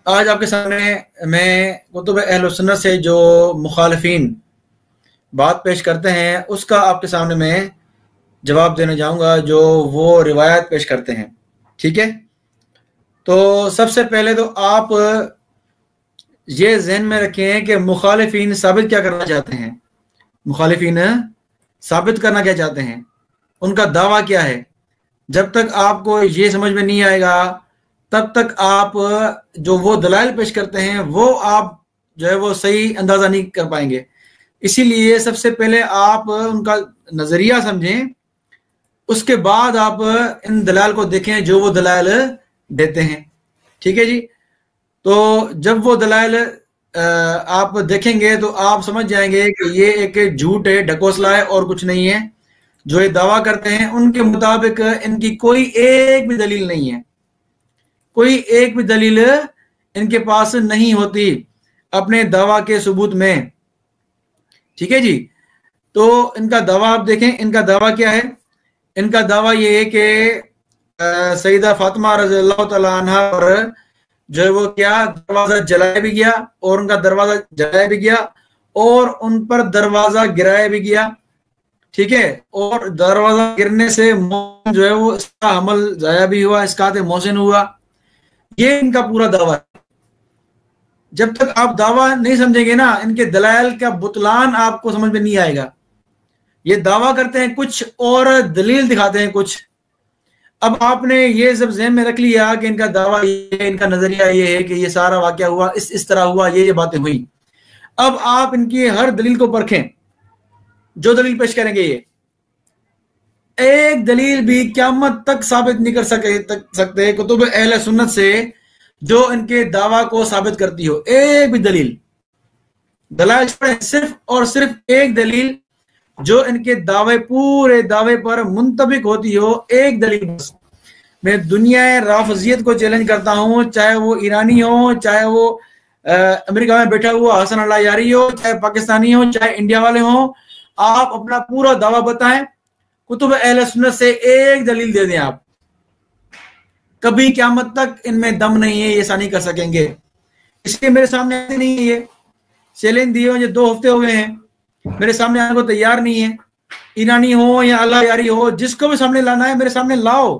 آج آپ کے سامنے میں کتب اہل سنت سے جو مخالفین بات پیش کرتے ہیں اس کا آپ کے سامنے میں جواب دینے جاؤں گا جو وہ روایت پیش کرتے ہیں. ٹھیک ہے، تو سب سے پہلے تو آپ یہ ذہن میں رکھیں کہ مخالفین ثابت کیا کرنا چاہتے ہیں. مخالفین ثابت کرنا کیا چاہتے ہیں، ان کا دعویٰ کیا ہے. جب تک آپ کو یہ سمجھ میں نہیں آئے گا تب تک آپ جو وہ دلائل پیش کرتے ہیں وہ آپ جو ہے وہ صحیح اندازہ نہیں کر پائیں گے. اسی لیے سب سے پہلے آپ ان کا نظریہ سمجھیں، اس کے بعد آپ ان دلائل کو دیکھیں جو وہ دلائل دیتے ہیں. ٹھیک ہے جی، تو جب وہ دلائل آپ دیکھیں گے تو آپ سمجھ جائیں گے کہ یہ ایک جھوٹ ہے، ڈھکوسلا ہے اور کچھ نہیں ہے. جو یہ دعویٰ کرتے ہیں ان کے مطابق ان کی کوئی ایک بھی دلیل نہیں ہے، کوئی ایک بھی دلیل ان کے پاس نہیں ہوتی اپنے دعویٰ کے ثبوت میں. ٹھیک ہے جی، تو ان کا دعویٰ آپ دیکھیں. ان کا دعویٰ کیا ہے؟ ان کا دعویٰ یہ ہے کہ سیدہ فاطمہ رضی اللہ تعالیٰ عنہ پر جو ہے وہ کیا دروازہ جلایا بھی گیا، اور ان کا دروازہ جلایا بھی گیا اور ان پر دروازہ گرایا بھی گیا. ٹھیک ہے، اور دروازہ گرنے سے جو ہے وہ اس کا عمل ضائع بھی ہوا، اسقاط محسن ہوا. یہ ان کا پورا دعویٰ ہے. جب تک آپ دعویٰ نہیں سمجھیں گے نا، ان کے دلائل کا بطلان آپ کو سمجھ میں نہیں آئے گا. یہ دعویٰ کرتے ہیں کچھ اور دلیل دکھاتے ہیں کچھ. اب آپ نے یہ سب ذہن میں رکھ لیا کہ ان کا دعویٰ یہ ہے، ان کا نظریہ یہ ہے کہ یہ سارا واقعہ ہوا اس طرح ہوا، یہ باتیں ہوئی. اب آپ ان کی ہر دلیل کو پرکھیں. جو دلیل پیش کریں گے یہ ایک دلیل بھی قیامت تک ثابت نہیں کر سکتے کتب اہل سنت سے جو ان کے دعویٰ کو ثابت کرتی ہو. ایک بھی دلائل صرف اور صرف ایک دلیل جو ان کے پورے دعوے پر منطبق ہوتی ہو، ایک دلیل بس. میں دنیا رافضیت کو چیلنج کرتا ہوں، چاہے وہ ایرانی ہو، چاہے وہ امریکہ میں بیٹھا ہوا حسن اللہ یاری ہو، چاہے پاکستانی ہو، چاہے انڈیا والے ہوں. آپ اپنا پورا دعویٰ بتائیں، کتب اہل سنت سے ایک دلیل دے دیں. آپ کبھی قیامت تک ان میں دم نہیں ہے، یہ ایسا نہیں کر سکیں گے. اس لیے میرے سامنے آتے نہیں ہے. یہ چیلنج دیے ہوئے 2 ہفتے ہو گئے ہیں، میرے سامنے آنے کو تیار نہیں ہے. ایرانی ہو یا اللہ یاری ہو، جس کو بھی سامنے لانا ہے میرے سامنے لاؤ،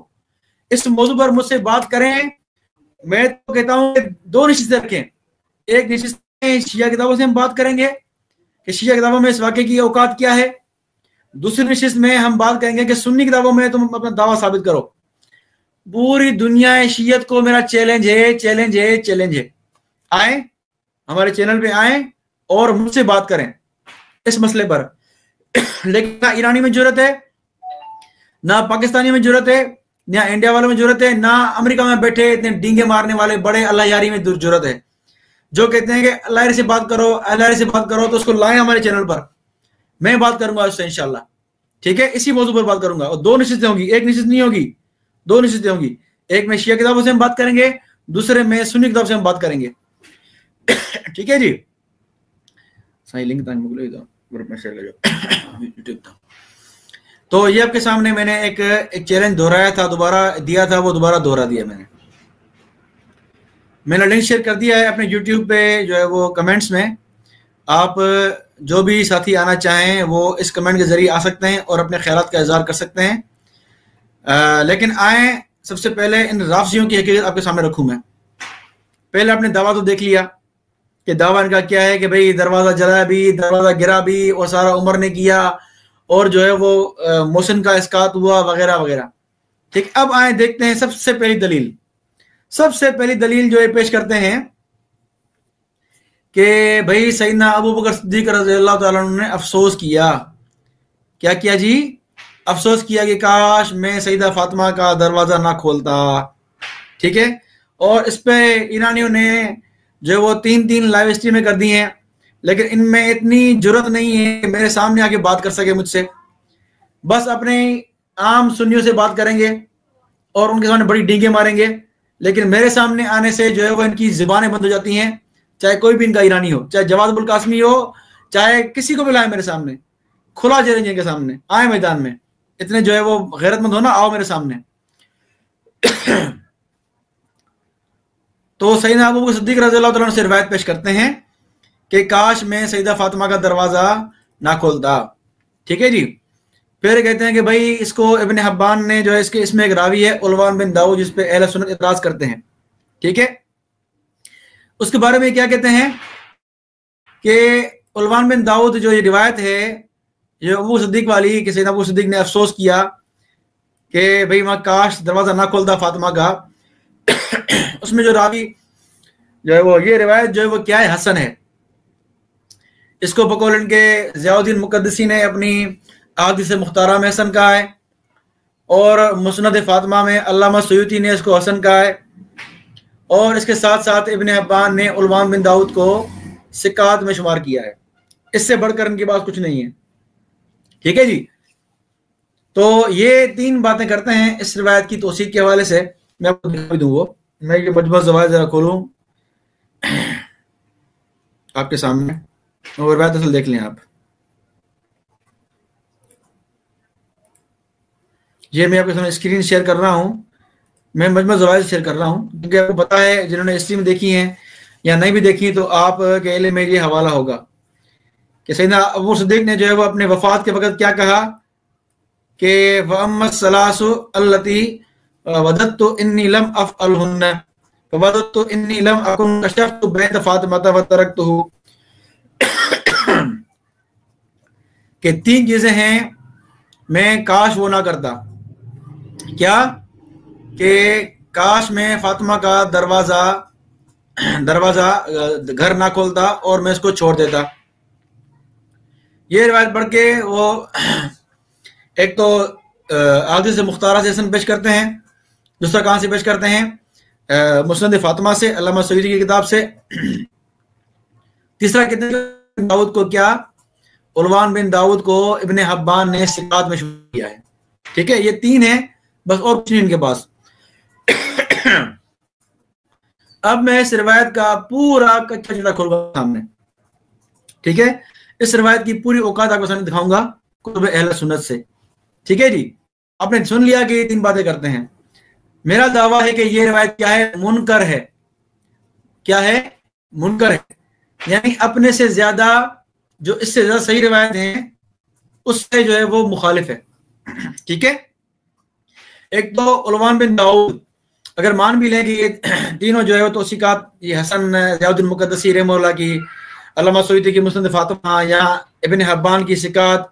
اس موضوع پر مجھ سے بات کریں. میں تو کہتا ہوں کہ 2 نشستیں رکھیں. ایک نشست میں شیعہ کتابوں سے ہم بات کریں گے کہ شیعہ کتابوں میں اس واقعے کی اوقات کیا ہے. دوسری نشست میں ہم بات کریں گے کہ سنی کتابوں میں تم اپنا دعویٰ ثابت کرو. پوری دنیا شیعت کو میرا چیلنج ہے. آئیں ہمارے چینل پہ آئیں اور مجھ سے بات کریں اس مسئلے پر. لیکن نہ ایرانی میں ضرورت ہے، نہ پاکستانی میں ضرورت ہے، نہ انڈیا والوں میں ضرورت ہے، نہ امریکہ میں بیٹھے اتنے ڈینگے مارنے والے بڑے اللہ یاری میں ضرورت ہے جو کہتے ہیں کہ اللہ یاری سے بات کرو، اللہ یاری سے بات کرو. تو اس کو لائیں ہمارے چینل پر، میں بات کروں گا اس سے انشاءاللہ. ٹھیک ہے، اسی موضوع پر بات کروں گا. اور 2 نشستیں ہوں گی، ایک نشست نہیں ہوگی، 2 نشستیں ہوں گی. ایک میں شیعہ کتابوں سے ہم بات کریں گے، دوسرے میں سنی کتاب سے ہم بات کریں گے. ٹھیک ہے جی، صحیح لنک تھا گروپ میں شیئر کر یوٹیوب تھا. تو یہ آپ کے سامنے میں نے ایک چیلنج دہرایا تھا، دوبارہ دیا تھا، وہ دوبارہ دہرا دیا. میں نے لنک شیئر کر دیا ہے اپنے یوٹیوب پہ جو ہے وہ کمنٹس میں. آپ جو بھی ساتھی آنا چاہیں وہ اس کمنٹ کے ذریعے آ سکتے ہیں اور اپنے خیالات کا اظہار کر سکتے ہیں. لیکن آئیں سب سے پہلے ان رافضیوں کی حقیقت آپ کے سامنے رکھوں. میں پہلے آپ نے دعویٰ تو دیکھ لیا کہ دعویٰ ان کا کیا ہے کہ بھئی دروازہ جلایا بھی، دروازہ گرا بھی، اور سارا عمر نے کیا، اور جو ہے وہ محسن کا اسقاط ہوا وغیرہ وغیرہ. ٹھیک، اب آئیں دیکھتے ہیں سب سے پہلی دلیل جو یہ پیش کرتے ہیں کہ بھئی سیدنا ابو بکر صدیق رضی اللہ تعالیٰ عنہ نے افسوس کیا. کیا کیا جی؟ افسوس کیا کہ کاش میں سیدہ فاطمہ کا دروازہ نہ کھولتا. ٹھیک ہے، اور اس پہ ایرانیوں نے جو وہ 3 لائیو اسٹریمیں کر دی ہیں، لیکن ان میں اتنی جرت نہیں ہے کہ میرے سامنے آ کے بات کر سکے مجھ سے. بس اپنے عام سنیوں سے بات کریں گے اور ان کے سامنے بڑی ڈینگیں ماریں گے، لیکن میرے سامنے آنے سے جو ہے وہ ان کی زبانیں بند ہو جاتی ہیں. چاہے کوئی بھی ان کا ایرانی ہو، چاہے جواد ابوالقاسمی ہو، چاہے کسی کو بھی لائیں میرے سامنے، کھلا چیلنج کے سامنے آئیں میدان میں. اتنے جو ہے وہ غیرت مند ہونا، آؤ میرے سامنے. تو تو سیدنا ابو بکر صدیق رضی اللہ تعالیٰ عنہ سے روایت پیش کرتے ہیں کہ کاش میں سیدہ فاطمہ کا دروازہ نہ کھولتا. ٹھیک ہے جی. پھر کہتے ہیں کہ بھائی اس کو ابن حبان نے جو ہے اس میں ایک راوی ہے علوان بن داؤد جس پہ اہل سنت اعتراض کرتے ہیں. ٹھیک ہے. اس کے بارے میں کیا کہتے ہیں کہ علوان بن داؤد جو یہ روایت ہے یہ ابو صدیق والی کہ سیدنا ابو صدیق نے افسوس کیا کہ بھئی میں کاش دروازہ نہ کھولتا فاطمہ کا. اس میں جو راوی جو ہے وہ یہ روایت جو ہے وہ کیا ہے حسن ہے. اس کو بقول ان کے ضیاء الدین مقدسی نے اپنی احادیث مختارہ میں حسن کہا ہے اور مسند فاطمہ میں علامہ سیوطی نے اس کو حسن کہا ہے اور اس کے ساتھ ساتھ ابن حبان نے علوان بن داؤد کو ثقات میں شمار کیا ہے. اس سے بڑھ کر ان کی بات کچھ نہیں ہے. ٹھیک ہے جی. تو یہ تین باتیں کرتے ہیں اس روایت کی توثیق کے حوالے سے. میں آپ کو دکھا دوں وہ میں یہ مجموعہ زوائد ذرا کھولوں آپ کے سامنے اور روایت اصل دیکھ لیں آپ. یہ میں آپ کے سامنے اسکرین شیئر کر رہا ہوں. میں مجموعہ زوائد شیئر کر رہا ہوں کیونکہ آپ کو پتا ہے جنہوں نے اسٹریم دیکھی ہیں یا نہیں بھی دیکھی تو آپ کے علم میں یہ حوالہ ہوگا کہ سیدنا ابو صدیق نے جو ہے وہ اپنے وفات کے وقت کیا کہا کہ وَأَمَّا الثَّلَاثُ الَّتِي وَدَدتُّ إِنِّي لَمْ أَفْعَلْهُنَّ فَوَدَدتُّ إِنِّي لَمْ أَكُنْ كَشَفْتُ بَيْتَ فَاطِمَةَ وَتَرَكْتُهُ کہ تین چیزیں ہیں میں کاش وہ نہ کرتا. کیا کہ کاش میں فاطمہ کا دروازہ گھر نہ کھولتا اور میں اس کو چھوڑ دیتا. یہ روایت پڑھ کے وہ ایک تو احادیث مختارہ سے حسن پیش کرتے ہیں. دوسرا کہاں سے پیش کرتے ہیں؟ مسند فاطمہ سے علامہ سیوطی کی کتاب سے. تیسرا کہتے ہیں داؤد کو کیا علوان بن داؤد کو ابن حبان نے ثقات میں شمار کیا ہے. ٹھیک ہے. یہ تین ہیں بس اور کچھ نہیں ان کے پاس. اب میں اس روایت کا پورا کچا چٹا کھول گا سامنے. ٹھیک ہے. اس روایت کی پوری اوقات آپ کو سامنے دکھاؤں گا کتب اہل سنت سے. ٹھیک ہے جی. آپ نے سن لیا کہ یہ تین باتیں کرتے ہیں. میرا دعویٰ ہے کہ یہ روایت کیا ہے؟ منکر ہے. کیا ہے؟ منکر ہے. یعنی اپنے سے زیادہ جو اس سے زیادہ صحیح روایت ہیں اس سے جو ہے وہ مخالف ہے. ٹھیک ہے. ایک تو علوان بن داؤد اگر مان بھی لیں کہ یہ تینوں جو ہے وہ توثیقات یہ حسن ضیاء الدین مقدسی رحمہ اللہ کی علامہ سیوطی کی مسند فاطمہ یا ابن حبان کی ثقات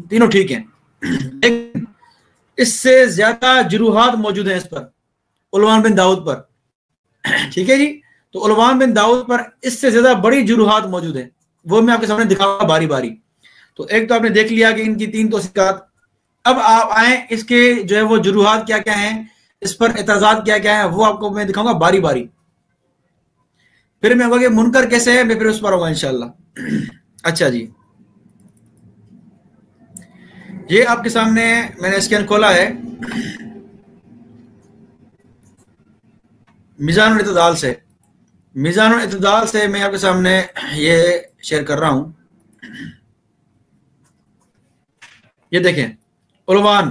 تینوں ٹھیک ہیں لیکن اس سے زیادہ جروحات موجود ہیں اس پر علوان بن داؤد پر. ٹھیک ہے جی. تو علوان بن داؤد پر اس سے زیادہ بڑی جروحات موجود ہیں وہ میں آپ کے سامنے دکھاؤں گا باری باری. تو ایک تو آپ نے دیکھ لیا کہ ان کی تین توثیقات. اب آپ آئیں اس کے جو ہے وہ جروحات کیا کیا ہیں اس پر اعتراضات کیا کیا ہیں وہ آپ کو میں دکھاؤں گا باری باری. پھر میں کہ منکر کیسے ہے میں پھر اس پر ہوگا انشاءاللہ. اچھا جی. یہ آپ کے سامنے میں نے اسکین کھولا ہے میزان الاعتدال سے. میزان الاعتدال سے میں آپ کے سامنے یہ شیئر کر رہا ہوں. یہ دیکھیں علوان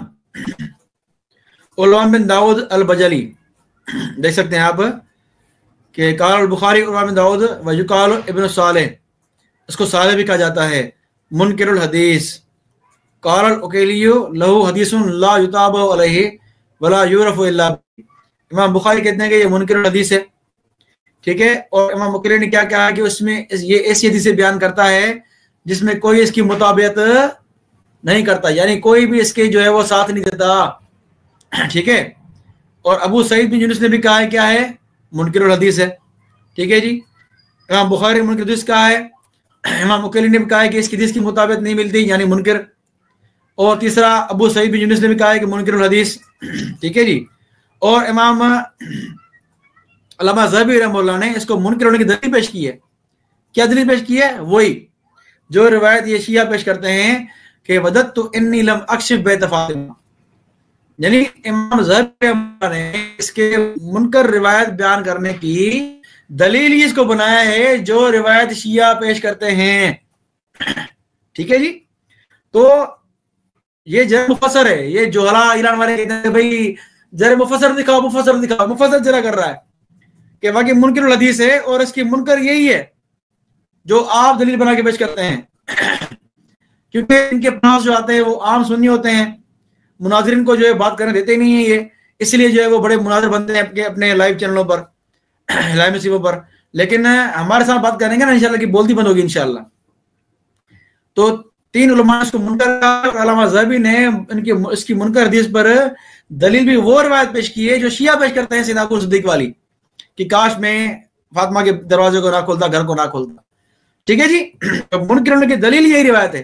بن داؤد البجلی دیکھ سکتے ہیں آپ کہ قال البخاری علوان بن داؤد ویقال ابن صالح اس کو صالح بھی کہا جاتا ہے. منکر الحدیث قال الاکیلی لہو حدیث لا یتاب علیہ ولا یعرف الا. امام بخاری کہتے ہیں کہ یہ منکر الحدیث ہے. ٹھیک ہے. اور امام اکیلی نے کیا کہا کہ اس میں یہ ایسی حدیثیں بیان کرتا ہے جس میں کوئی اس کی مطابقت نہیں کرتا یعنی کوئی بھی اس کے جو ہے وہ ساتھ نہیں دیتا. ٹھیک ہے. اور ابو سعید بن یونس نے بھی کہا ہے کیا ہے منکر الحدیث ہے. ٹھیک ہے جی. امام بخاری منکر الحدیث کہا ہے. امام اکیلی نے بھی کہا ہے کہ اس کی حدیث کی مطابقت نہیں ملتی یعنی منکر. اور تیسرا ابو سعید بن یونس نے بھی کہا ہے کہ منکر الحدیث. ٹھیک ہے جی. اور امام علامہ ذہبی رحمہ اللہ نے اس کو منکر ہونے کی دلیل پیش کی ہے. کیا دلیل پیش کی ہے؟ وہی جو روایت یہ شیعہ پیش کرتے ہیں کہ وددت انی لم اکشف بیت فاطمہ. یعنی امام ذہبی رحمہ اللہ نے اس کے منکر روایت بیان کرنے کی دلیل ہی اس کو بنایا ہے جو روایت شیعہ پیش کرتے ہیں. ٹھیک ہے جی. تو یہ جرح مفسر ہے. یہ جوہلا ایران والے کہتے ہیں بھائی جرح مفسر دکھاؤ مفسر دکھاؤ. مفسر جرح کر رہا ہے کہ واقعی منکر الحدیث ہے اور اس کی منکر یہی ہے جو آپ دلیل بنا کے پیش کرتے ہیں، کیونکہ ان کے پاس جو آتے ہیں وہ عام سنی ہوتے ہیں، مناظرین کو جو ہے بات کرنے دیتے نہیں ہیں یہ، اس لیے جو ہے وہ بڑے مناظر بنتے ہیں اپنے لائیو چینلوں پر، لائیو نصیبوں پر، لیکن ہمارے ساتھ بات کریں گے نا انشاءاللہ کی بولتی بند ہوگی انشاءاللہ۔ تو 3 علماء اس کو منکر کہا، اور علامہ ذہبی نے اس کی منکر حدیث پر دلیل بھی وہ روایت پیش کی ہے جو شیعہ پیش کرتے ہیں سیدنا ابو صدیق والی، کہ کاش میں فاطمہ کے دروازے کو نہ کھولتا، گھر کو نہ کھولتا۔ ٹھیک ہے جی، منکر ہونے کی دلیل یہی روایت ہے،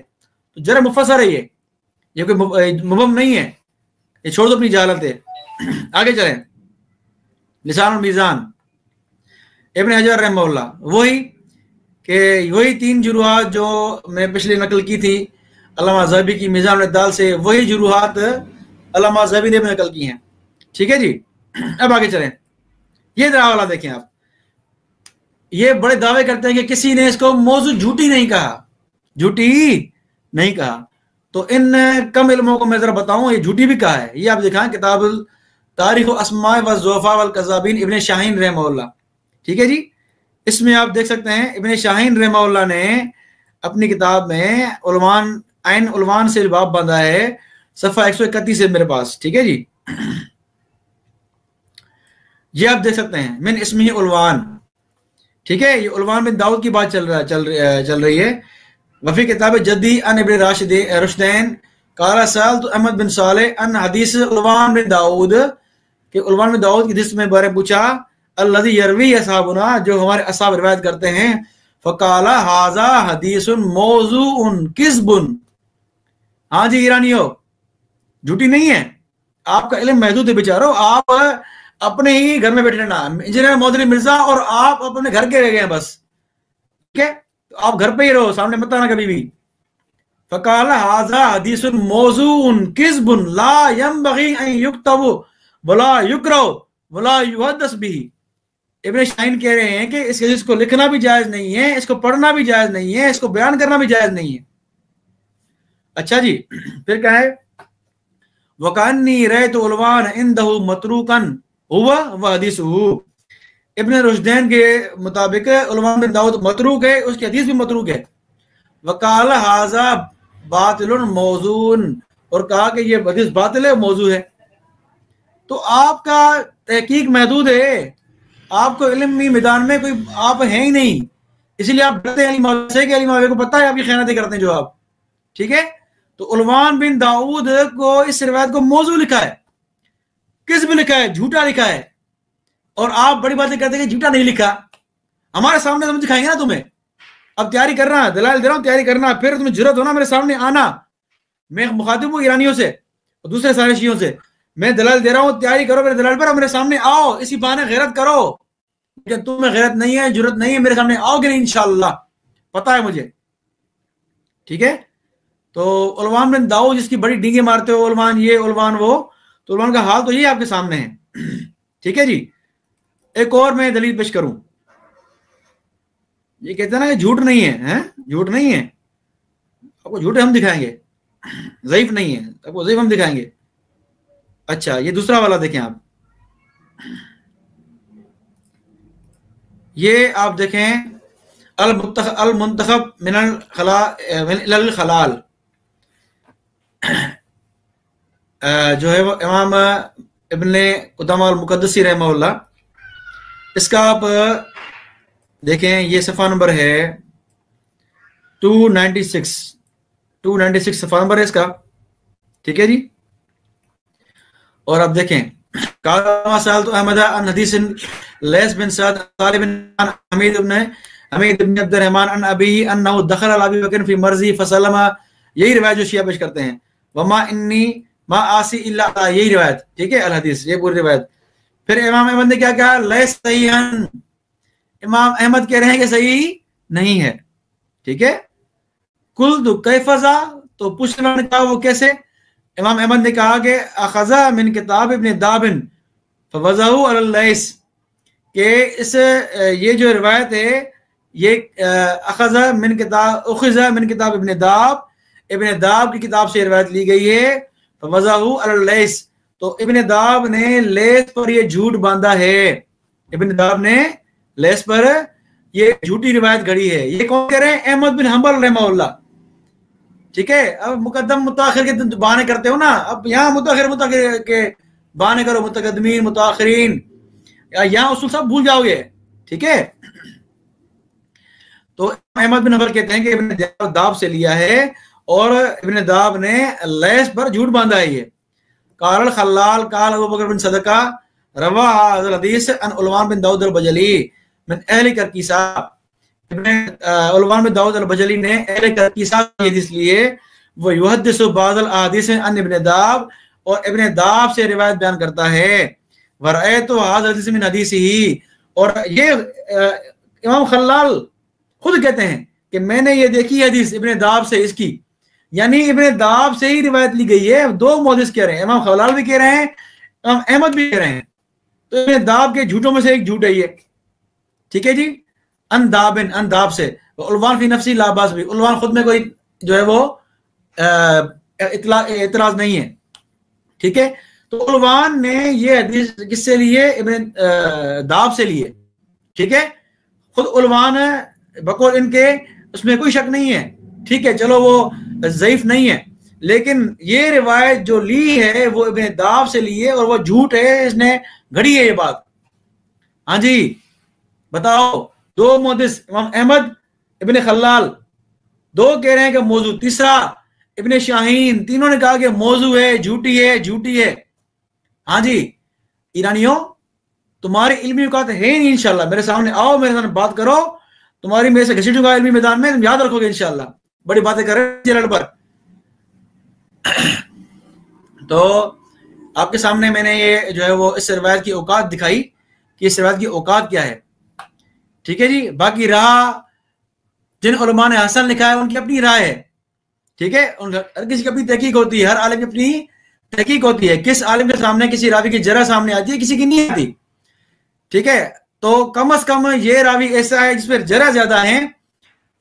تو جرح مفسر ہے یہ کوئی مبہم نہیں ہے، یہ چھوڑ دو اپنی جہالت ہے۔ آگے چلیں، لسان المیزان ابن حجر رحمہ اللہ، وہی 3 جروحات جو میں پچھلی نقل کی تھی علامہ ذہبی کی میزان الاعتدال سے، وہی جروحات علامہ ذہبی نے بھی نقل کی ہیں۔ ٹھیک ہے جی، اب آگے چلیں، یہ دعویٰ دیکھیں آپ، یہ بڑے دعوے کرتے ہیں کہ کسی نے اس کو موضوع جھوٹی نہیں کہا، تو ان کم علموں کو میں ذرا بتاؤں یہ جھوٹی بھی کہا ہے۔ یہ آپ دکھائیں کتاب تاریخ الاسماء والضعفاء والکذابین ابن شاہین رحمہ اللہ، ٹھیک ہے جی، اس میں آپ دیکھ سکتے ہیں ابن شاہین رحمہ اللہ نے اپنی کتاب میں عنوان سے باب باندھا ہے، صفحہ 131 ہے میرے پاس، ٹھیک ہے جی، یہ آپ دیکھ سکتے ہیں من اسمہ عنوان، ٹھیک ہے، یہ عنوان بن داؤد کی بات چل رہی ہے۔ وفی کتاب جدی ان ابن رشدین قال سألت احمد بن صالح ان حدیث عنوان بن داؤد، کہ عنوان بن داؤد کی حدیث میں بارے پوچھا، الذی یروی اصحابنا، جو ہمارے اصحاب روایت کرتے ہیں، فقال ھذا حدیث موضوع کذب، ہاں جی ایرانیو، جھوٹی نہیں ہے، آپ کا علم محدود ہے بیچارو، آپ اپنے ہی گھر میں بیٹھے رہنا، انجینئر مودودی مرزا اور آپ اپنے گھر کے رہ گئے ہیں بس، ٹھیک ہے، تو آپ گھر پہ ہی رہو، سامنے مت آنا کبھی بھی۔ فقال ھذا حدیث موضوع کذب لا ينبغي ان يكتب ولا يقرأ ولا يحدث به، ابن شاہین کہہ رہے ہیں کہ اس حدیث کو لکھنا بھی جائز نہیں ہے، اس کو پڑھنا بھی جائز نہیں ہے، اس کو بیان کرنا بھی جائز نہیں ہے۔ اچھا جی، پھر کیا ہے، وَكَأَنِّي رَأَيْتُ عُلْوَانَ عِنْدَهُ مَتْرُوكًا هُوَ وَحَدِيثُهُ، ابن رشدین کے مطابق عنوان بن داؤد متروک ہے، اس کی حدیث بھی متروک ہے۔ وقال ھذا باطل موضوع، اور کہا کہ یہ حدیث باطل ہے، موضوع ہے۔ تو آپ کا تحقیق محدود ہے، آپ کو علمی میدان میں کوئی آپ ہیں ہی نہیں، اسی لیے آپ ڈرتے ہیں علی معاویہ سے کہ علی معاویہ کو پتہ ہے آپ کی خیانتیں کرتے ہیں جو آپ، ٹھیک ہے۔ تو عنوان بن داؤد کو اس روایت کو موضوع لکھا ہے، کذب لکھا ہے، جھوٹا لکھا ہے، اور آپ بڑی باتیں کہتے ہیں کہ جھوٹا نہیں لکھا۔ ہمارے سامنے ہم دکھائیں گے نا تمہیں، اب تیاری کرنا، دلائل دے رہا ہوں، تیاری کرنا، پھر تمہیں جرأت ہونا میرے سامنے آنا، میں مخاطب ہوں ایرانیوں سے اور دوسرے سارے شیعوں سے، میں دلائل دے رہا ہوں، تیاری کرو میرے دلائل پر، اور میرے سامنے آؤ، اسی بہانے غیرت کرو، لیکن تمہیں غیرت نہیں ہے، جرأت نہیں ہے، میرے سامنے آؤ گے نہیں انشاءاللہ، پتہ ہے مجھے، ٹھیک ہے۔ تو عنوان بن داؤد جس کی بڑی ڈینگیں مارتے ہو، عنوان یہ عنوان وہ، تو عنوان کا حال تو یہ آپ کے سامنے ہے، ٹھیک ہے جی۔ ایک اور میں دلیل پیش کروں، یہ کہتے ہیں نا کہ جھوٹ نہیں ہے، جھوٹ نہیں ہے، آپ کو جھوٹے ہم دکھائیں گے، ضعیف نہیں ہے، آپ کو ضعیف ہم دکھائیں گے۔ اچھا، یہ دوسرا والا دیکھیں آپ، یہ آپ دیکھیں المنتخب من الخلال، جو ہے وہ امام ابن قدامہ المقدسی رحمہ اللہ، اس کا آپ دیکھیں، یہ صفحہ نمبر ہے 296 صفحہ نمبر ہے اس کا، ٹھیک ہے جی۔ اور آپ دیکھیں، قال سألت احمد عن حدیث لیث بن سعد طالب عن حمید بن عبد الرحمن عن ابی انه دخل على ابی بکر فی مرضی فسلم، یہی روایت جو شیعہ پیش کرتے ہیں، وما انی ما آسی الا، یہی روایت، ٹھیک ہے، الحدیث، یہ پوری روایت۔ پھر امام احمد نے کیا کہا، لیس صحیحا، امام احمد کہہ رہے ہیں کہ صحیح نہیں ہے، ٹھیک ہے۔ قلت کیف ذا، تو پوچھنے والے نے کہا وہ کیسے، امام احمد نے کہا کہ اخذا من کتاب ابن دابن فوضعه علی اللیث، کہ اس یہ جو روایت ہے یہ اخذ من کتاب ابن داب کی کتاب سے روایت لی گئی ہے، فوضعه علی اللیث، تو ابن داب نے لیث پر یہ جھوٹ باندھا ہے، ابن داب نے لیس پر یہ جھوٹی روایت گھڑی ہے. یہ کون کہہ رہے ہیں؟ احمد بن حنبل رحمہ اللہ. ٹھیک ہے. اب مقدم متاخر کے بہانے کرتے ہو نا, اب یہاں متاخر کے بہانے کرو, متقدمین متاخرین, یہاں اصول سب بھول جاؤ گے. ٹھیک ہے. تو احمد بن حنبل کہتے ہیں کہ ابن داب سے لیا ہے اور ابن داب نے لیس پر جھوٹ باندھا ہے. یہ قال الخلال قال ابو بکر بن صدقہ روا هذا الحديث عن علوان بن داؤد البجلی من اہل کرکیسا. علوان بن داؤد البجلی نے اہل کرکیسا کی حدیث لیے, وہ یحدث بعض الاحادیث عن ابن داب, اور ابن داب سے روایت بیان کرتا ہے. ورأیت هذا الحديث من حدیثه, اور یہ امام خلال خود کہتے ہیں کہ میں نے یہ دیکھی حدیث ابن داب سے اس کی, یعنی ابن داب سے ہی روایت لی گئی ہے. دو محدث کہہ رہے ہیں, امام خلال بھی کہہ رہے ہیں, امام احمد بھی کہہ رہے ہیں. تو ابن داب کے جھوٹوں میں سے ایک جھوٹ ہے یہ. ٹھیک ہے جی. ان داب سے. علوان فی نفسی لا باس بھی, علوان خود میں کوئی جو ہے وہ اعتراض نہیں ہے. ٹھیک ہے. تو علوان نے یہ حدیث کس سے لیے؟ ابن داب سے لیے. ٹھیک ہے. خود علوان بقول ان کے اس میں کوئی شک نہیں ہے. ٹھیک ہے. چلو وہ ضعیف نہیں ہے, لیکن یہ روایت جو لی ہے وہ ابن داب سے لی ہے اور وہ جھوٹ ہے, اس نے گھڑی ہے یہ بات. ہاں جی بتاؤ. دو محدث امام احمد ابن خلال دو کہہ رہے ہیں کہ موضوع, تیسرا ابن شاہین, تینوں نے کہا کہ موضوع ہے, جھوٹی ہے. ہاں جی ایرانیوں, تمہاری علمی اوقات ہے نہیں. انشاءاللہ میرے سامنے آؤ, میرے سامنے بات کرو, تمہاری میرے سے گھسیٹوں گا علمی میدان میں, تم یاد رکھو گے انشاءاللہ. بڑی باتیں کر رہے ہیں پر. تو آپ کے سامنے میں نے یہ جو ہے وہ اس روایت کی اوقات دکھائی کہ اس روایت کی اوقات کیا ہے. ٹھیک ہے جی. باقی راہ جن علماء نے حسن لکھا ہے ان کی اپنی رائے ہے. ٹھیک ہے. ہر کسی کی اپنی تحقیق ہوتی ہے, ہر عالم کی اپنی تحقیق ہوتی ہے. کس عالم کے سامنے کسی راوی کی جرح سامنے آتی ہے, کسی کی نہیں آتی. ٹھیک ہے. تو کم از کم یہ راوی ایسا ہے جس پر جرح زیادہ ہیں,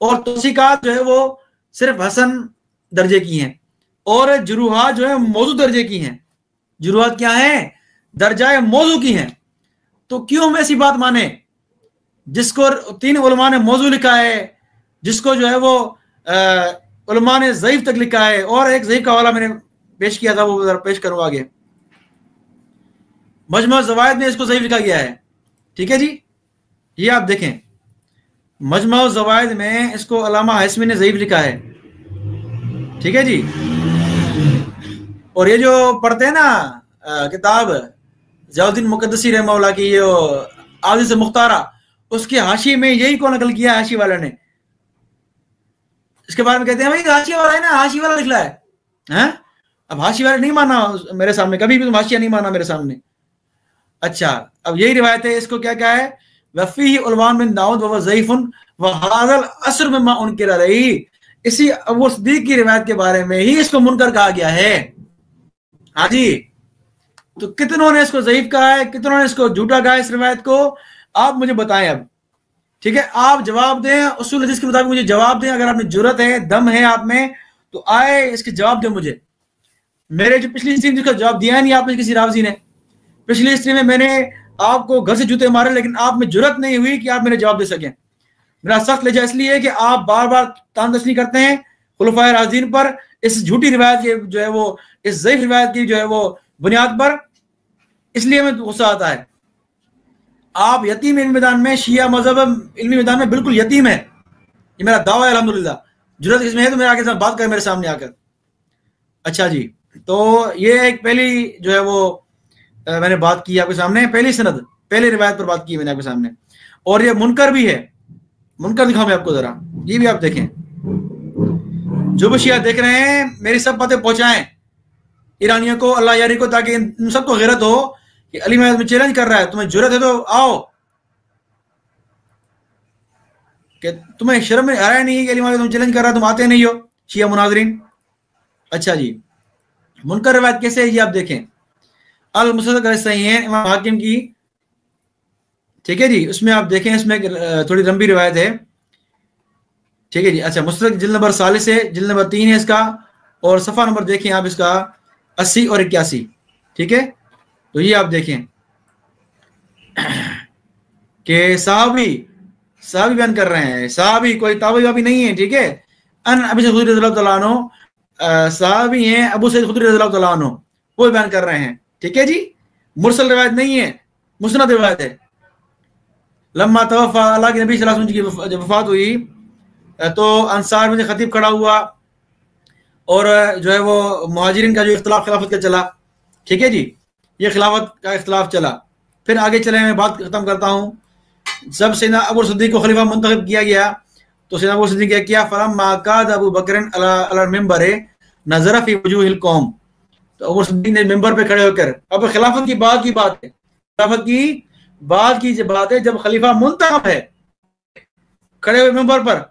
اور توثیقات جو ہے وہ صرف حسن درجے کی ہیں, اور جروحات جو ہے موضوع درجے کی ہیں. جروحات کیا ہیں؟ درجہ موضوع کی ہیں. تو کیوں ہم ایسی بات مانیں جس کو 3 علماء نے موضوع لکھا ہے, جس کو جو ہے وہ علماء نے ضعیف تک لکھا ہے, اور ایک ضعیف کا حوالہ میں نے پیش کیا تھا وہ ذرا پیش کروں آگے. مجموع الزوائد میں اس کو ضعیف لکھا گیا ہے. ٹھیک ہے جی. یہ آپ دیکھیں مجموع الزوائد میں اس کو علامہ حسمی نے ضعیف لکھا ہے. ٹھیک ہے جی. اور یہ جو پڑھتے ہیں نا کتاب ضیاء الدین مقدسی رحمہ اللہ کی یہ احادیث مختارہ, اس کے حاشی میں یہی کو نقل کیا حاشی والا نے. اس کے بارے میں کہتے ہیں بھائی حاشی والا ہے نا, حاشی والا لکھا ہے. ہاں اب حاشی والا نہیں مانا میرے سامنے, کبھی بھی تم حاشیہ نہیں مانا میرے سامنے. اچھا اب یہی روایت ہے, اس کو کیا کہا ہے؟ وفیہ علوان بن داؤد وهو ضعیف وهذا الاثر مما انکر علیہ. اسی ابو صدیق کی روایت کے بارے میں ہی اس کو منکر کہا گیا ہے. ہاں جی. تو کتنوں نے اس کو ضعیف کہا ہے, کتنوں نے اس کو جھوٹا کہا ہے اس روایت کو, آپ مجھے بتائیں اب. ٹھیک ہے. آپ جواب دیں, اصول حدیث کے مطابق مجھے جواب دیں. اگر آپ نے جرت ہے, دم ہے آپ میں, تو آئے اس کے جواب دیں مجھے. میرے جو پچھلی اسٹریم جس کا جواب دیا ہے نہیں آپ نے کسی راوی نے, پچھلی اسٹریم میں میں نے آپ کو گھر سے جوتے مارے, لیکن آپ میں جرت نہیں ہوئی کہ آپ میرے جواب دے سکیں. میرا سخت لہجہ اس لیے کہ آپ بار بار تان تشنی کرتے ہیں خلفائے راشدین پر, اس جھوٹی روایت کی جو ہے وہ, اس ضعیف روایت کی جو ہے وہ بنیاد پر, اس لیے میں غصہ آتا ہے. آپ یتیم علمی میدان میں, شیعہ مذہب علمی میدان میں بالکل یتیم ہے. یہ میرا دعویٰ ہے الحمدللہ. جرت اس میں ہے تو میرے آگے بات کریں میرے سامنے آ کر. اچھا جی. تو یہ ایک پہلی جو ہے وہ میں نے بات کی آپ کے سامنے, پہلی سند, پہلی روایت پر بات کی میں نے آپ کے سامنے. اور یہ منکر بھی ہے. منکر دکھاؤں میں آپ کو ذرا, یہ بھی آپ دیکھیں. جو بھی شیعہ دیکھ رہے ہیں میری سب باتیں پہنچائیں ایرانیوں کو, اللہ یاری کو, تاکہ ان سب کو غیرت ہو کہ علی محمد میں چیلنج کر رہا ہے. تمہیں جرت ہے تو آؤ, کہ تمہیں شرم میں آیا نہیں کہ علی محمد تم چیلنج کر رہا ہے, تم آتے نہیں ہو شیعہ مناظرین. اچھا جی. منکر روایت کیسے ہے یہ آپ دیکھیں. المصدق صحیح ہے امام حاکم کی. ٹھیک ہے جی. اس میں آپ دیکھیں, اس میں تھوڑی لمبی روایت ہے. ٹھیک ہے جی. اچھا مصدق جلد نمبر 40 ہے, جلد نمبر 3 ہے اس کا, اور صفحہ نمبر دیکھیں آپ اس کا 80 اور 81. ٹھیک ہے. تو یہ آپ دیکھیں کہ صحابی بیان کر رہے ہیں، صحابی کوئی تابعی وابی نہیں ہے، ٹھیک ہے، ان ابی سعید خدری رضی اللہ تعالیٰ عنہ، صحابی ہیں ابو سعید خدری رضی اللہ تعالیٰ عنہ، وہ بیان کر رہے ہیں، ٹھیک ہے جی، مرسل روایت نہیں ہے، مسند روایت ہے۔ لما توفی اللہ کے نبی صلی اللہ علیہ وسلم کی جب وفات ہوئی تو انصار میں سے خطیب کھڑا ہوا اور جو ہے وہ مہاجرین کا جو اختلاف خلافت کا چلا، ٹھیک ہے جی، یہ خلافت کا اختلاف چلا۔ پھر آگے چلے، میں بات ختم کرتا ہوں۔ جب سیدنا ابو صدیق کو خلیفہ منتخب کیا گیا تو سیدنا ابو صدیق کیا فلما کاد ابو بکر علی المنبر نظر فی وجوہ القوم، تو ابو صدیق نے ممبر پہ کھڑے ہو کر، اب خلافت کی بات ہے، خلافت کی بات کی بات ہے، جب خلیفہ منتخب ہے، کھڑے ہوئے ممبر پر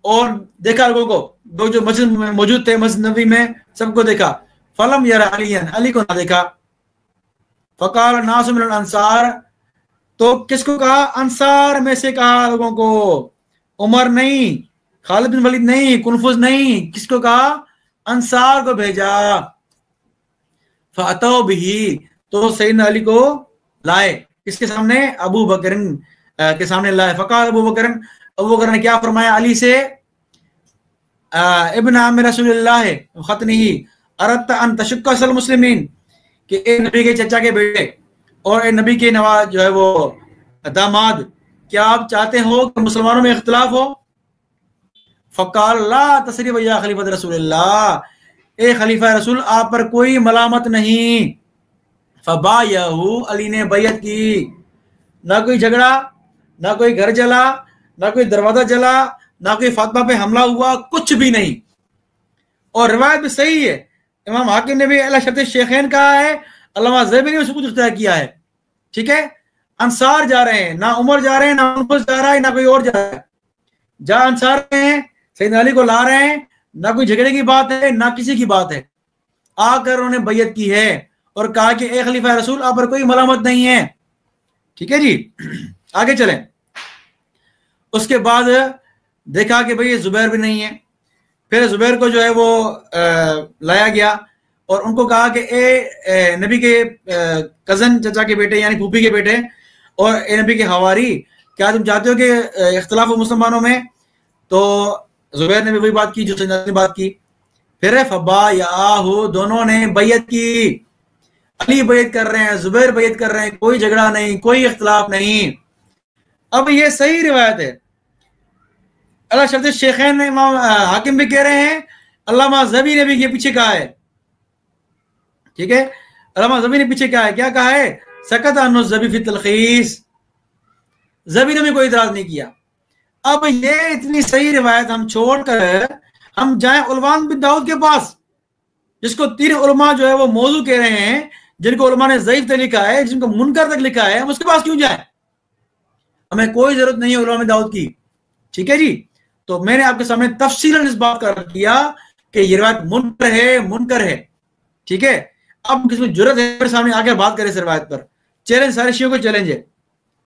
اور دیکھا لوگوں کو، لوگ جو مسجد میں موجود تھے، مسجد نبی میں، سب کو دیکھا، فلم یرا علی کو نہ دیکھا، فقال ناس من الانصار، تو کس کو کہا؟ انصار میں سے کہا لوگوں کو، عمر نہیں، خالد بن ولید نہیں، کنفذ نہیں، کس کو کہا؟ انصار کو بھیجا۔ فاتوا به، تو سیدنا علی کو لائے، کس کے سامنے؟ ابو بکر کے سامنے لائے۔ فقال ابو بکر نے کیا فرمایا علی سے؟ ابن عم رسول اللہ ختنہ اردت ان تشق علی المسلمین، کہ اے نبی کے چچا کے بیٹے اور اے نبی کے نواز جو ہے وہ داماد، کیا آپ چاہتے ہو کہ مسلمانوں میں اختلاف ہو؟ فقال لا تثریب یا خلیفۃ رسول اللہ، اے خلیفہ رسول آپ پر کوئی ملامت نہیں۔ فبایعہ، علی نے بیعت کی، نہ کوئی جھگڑا، نہ کوئی گھر جلا، نہ کوئی دروازہ جلا، نہ کوئی فاطمہ پہ حملہ ہوا، کچھ بھی نہیں۔ اور روایت بھی صحیح ہے، امام حاکم نے بھی علی شرط الشیخین کہا ہے، علامہ ذہبی نے بھی کچھ اختیار کیا ہے، ٹھیک ہے۔ انصار جا رہے ہیں، نہ عمر جا رہے ہیں، نہ انفس جا رہا ہے، نہ کوئی اور جا رہا ہے، جہاں انصار ہیں سیدنا علی کو لا رہے ہیں، نہ کوئی جھگڑے کی بات ہے، نہ کسی کی بات ہے، آ کر انہوں نے بیعت کی ہے اور کہا کہ اے خلیفہ رسول آپ پر کوئی ملامت نہیں ہے، ٹھیک ہے جی۔ آگے چلیں، اس کے بعد دیکھا کہ بھئی زبیر بھی نہیں ہے، پھر زبیر کو جو ہے وہ لایا گیا اور ان کو کہا کہ اے نبی کے کزن چچا کے بیٹے یعنی پھوپھی کے بیٹے اور اے نبی کے حواری، کیا تم چاہتے ہو کہ اختلاف ہو مسلمانوں میں؟ تو زبیر نے بھی وہی بات کی جو سیدنا نے بات کی۔ پھر فبایعہ، دونوں نے بیعت کی، علی بیعت کر رہے ہیں، زبیر بیعت کر رہے ہیں، کوئی جھگڑا نہیں، کوئی اختلاف نہیں۔ اب یہ صحیح روایت ہے، اللہ شرط الشیخین نے امام حاکم بھی کہہ رہے ہیں، علامہ ذہبی نے بھی یہ پیچھے کہا ہے، ٹھیک ہے، علامہ ذہبی نے پیچھے کہا ہے، کیا کہا ہے؟ سکت عنہ الذہبی فی التلخیص، ذہبی نے بھی کوئی اعتراض نہیں کیا۔ اب یہ اتنی صحیح روایت ہم چھوڑ کر ہم جائیں علوان بن داؤد کے پاس، جس کو 3 علماء جو ہے وہ موضوع کہہ رہے ہیں، جن کو علماء نے ضعیف تک لکھا ہے، جن کو منکر تک لکھا ہے، ہم اس کے پاس کیوں جائیں؟ ہمیں کوئی ضرورت نہیں ہے علوان بن داؤد کی، ٹھیک ہے جی۔ تو میں نے آپ کے سامنے تفصیلاً اس بات کا رد کیا کہ یہ روایت منکر ہے، ٹھیک ہے۔ اب کس میں جرت ہے میرے سامنے آ کے بات کرے اس روایت پر؟ چیلنج، سارے شیعوں کو چیلنج ہے۔